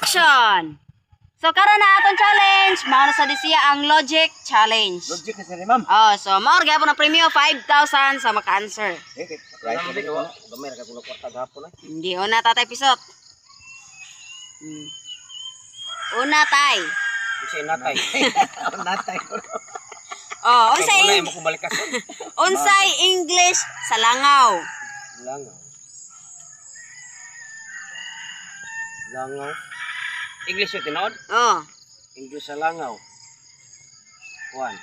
Action! So karon na atong challenge, mao na sa disiya ang logic challenge. Logic na siya ni ma'am. Oh, so mao gyapon ang premyo 5,000 sa maka-answer. Right na dito. Gamay ra ka kuno kwarta gahapon na. Hindi una tatay pisot. Una tay. Kasi natay. Natay. Oh, Unsay mo balik ka. unsay English sa langaw. Langaw. Langaw. English yun tinood? Oh. English sa langaw. One.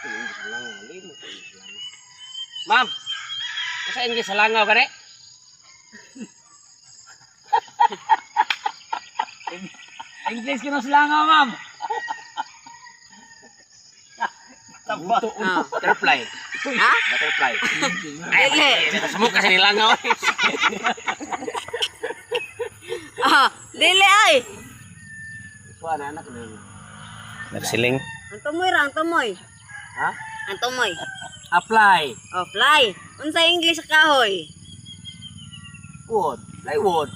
English sa langaw. Lino sa English sa langaw. Ma'am! Sa English sa langaw ka rin? English ka na sa langaw, ma'am! Butterfly. Ha? Butterfly. Dili. Samok kasi nilangaw. Ah, dili ay. Kuha na anak na. Nagsiling. Ang tumoy ra, ang tumoy. Ha? Ang tumoy. Apply. Oh, fly. Unsay English sa kahoy? Wood. Plywood.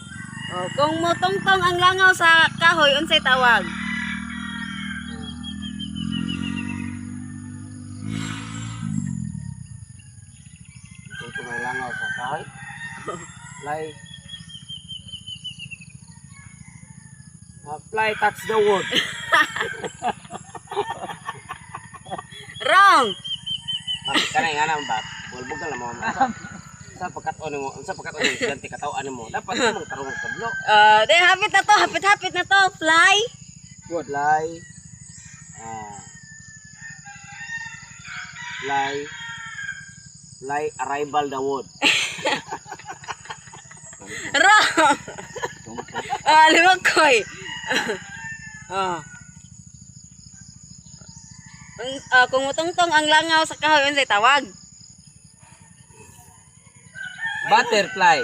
Oh, kung motongtong ang langaw sa kahoy, unsay tawag? Ito may langaw sa kahoy. Fly. Fly touch the wood. Wrong. Kanay nga naman ba? Bulbugal na mo. Sa pagkat-on mo, sa pagkat-on mo, estudyante katawan mo. Dapat mo tarong sa blok. De hapit na to, hapit na to. Fly. Wood. Fly. Fly arrival the wood. Wrong. Ah, limang koy. Oh. Kung motongtong ang langaw sa kahoy, unsay tawag? Butterfly.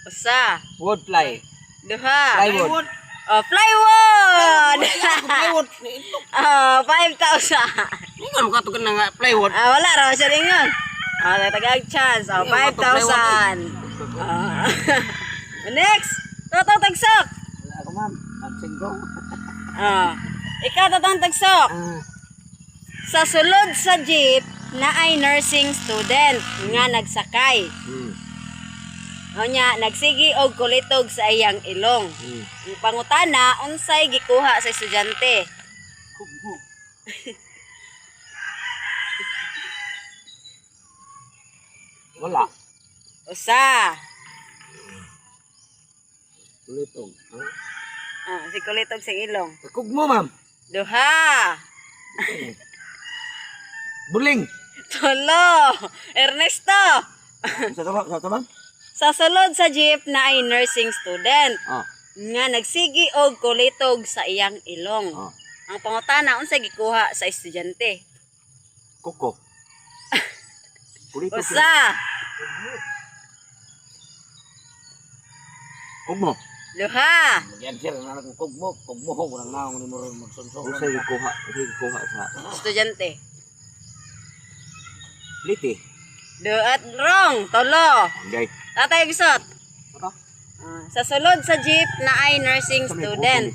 Usa, Woodfly. duha. Plywood. Oh, plywood. Plywood. Oh, 5,000. Ingon mo katugan na nga plywood. Ah, wala raw siya ringon. Ah, tagag chance. Oh, 5,000. Ah. Next, totoo tagsok. Ako ma'am, ang singgong. Ah, ikaw totoo tagsok. Sa sulod sa jeep na ay nursing student nga nagsakay. O nya, nagsigi og kulitog sa iyang ilong. Ang pangutana, unsay gikuha sa estudyante? Wala. Usa. Tulitong. Ah, si kulitog sa ilong. Kug mo ma'am. Duha. Buling. Tulo. Ernesto. Sa tama? Sa sulod sa jeep na ay nursing student nga nagsigi og kulitog sa iyang ilong. Ang pangutana, unsay gikuha sa estudyante? Kuko. Kulitong. Usa. Kug mo. Duha. Yan sir, nanak ko kug mo walang naong ni mo ron magsunsong. Usay gikuha sa Estudyante. liti. Duat wrong. Tulo. Okay. Tatay bisot. Ano? Sa sulod sa jeep na ay nursing student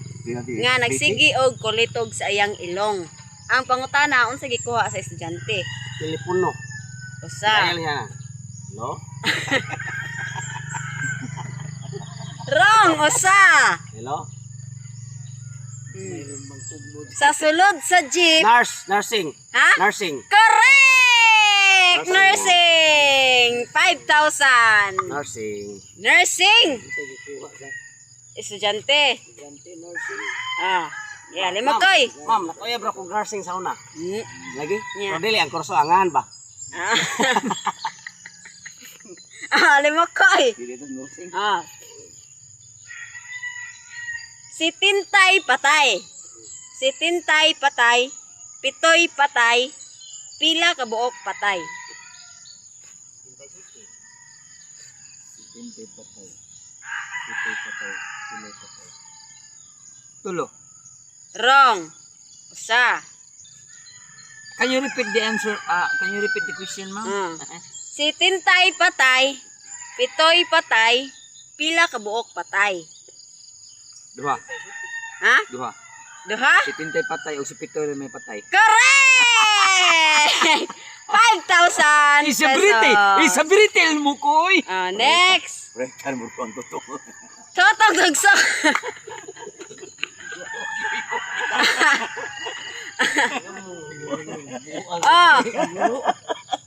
nga nagsigi og kulitog sa iyang ilong. Ang pangutana, unsay gikuha sa estudyante? Telepono. Usa. Dial nga. No? Wrong. Usa. Hello? Sa sulod sa jeep. Nursing. Ha? Nursing. Correct! Nursing! 5,000. Nursing. Nursing! Usay gikuha sa Estudyante. estudyante nursing. Ah. Yeah, limog koy. Ma'am, nakuya bro kung nursing sa una. Lagi? Yeah. Pero dili ang kurso angan ba? Ah. Limog koy. Dili ito nursing. Ah. Si Tintay patay. Si Tintay patay. Pitoy patay. Pila ka buok patay. Tulo. Wrong. Usa. Can you repeat the answer? Can you repeat the question, ma'am? Si Tintay patay, Pitoy patay, pila ka buok patay? Duha. Ha? Duha. Duha? Si Tintay patay o si Pitoy may patay. Correct! 5,000 pesos. Isabiritel mo koy. Next. Rekan mo ko ang totoo. Totong tugsok.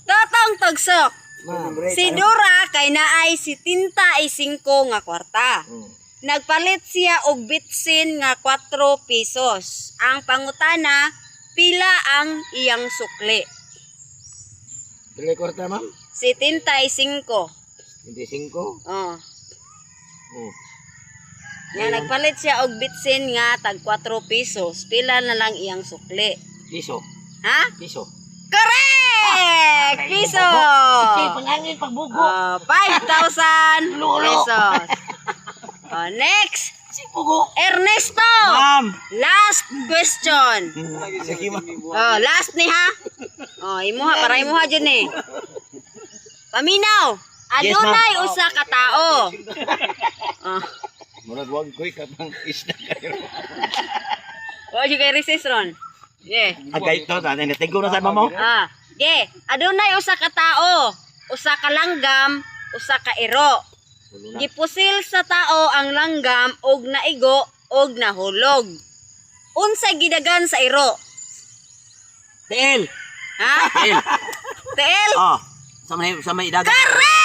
Totong tugsok. Si Dora kay naay si tinta ay 5 nga kwarta. Nagpalit siya og bitsin nga 4 pesos. Ang pangutana, pila ang iyang sukli? Pila kwarta ma'am? Si tinta ay 5. 25. Oh. Oh. Nga nagpalit siya og bitsin nga tag 4 pesos. Pila na lang iyang sukli? Piso. Ha? Piso. Correct! Piso! Pangangin pagbugo. 5,000 pesos. Next, Si Pugo. Ernesto! Ma'am. Last question. Sige ma'am. Last ni ha? Imuha, para imuha dyan eh. Paminaw, Yes, adunay usa ka tao. Murag wag koy katang isda kayo. O, di kay recess ron. Yeah. Agay to na natingo na sa mamo. Adunay usa ka tao, usa ka langgam, usa ka iro. Gipusil sa tao ang langgam og naigo og nahulog. Unsay gidagan sa iro? Tel. Ha? Tel. Teel? Sa may dagat. Correct!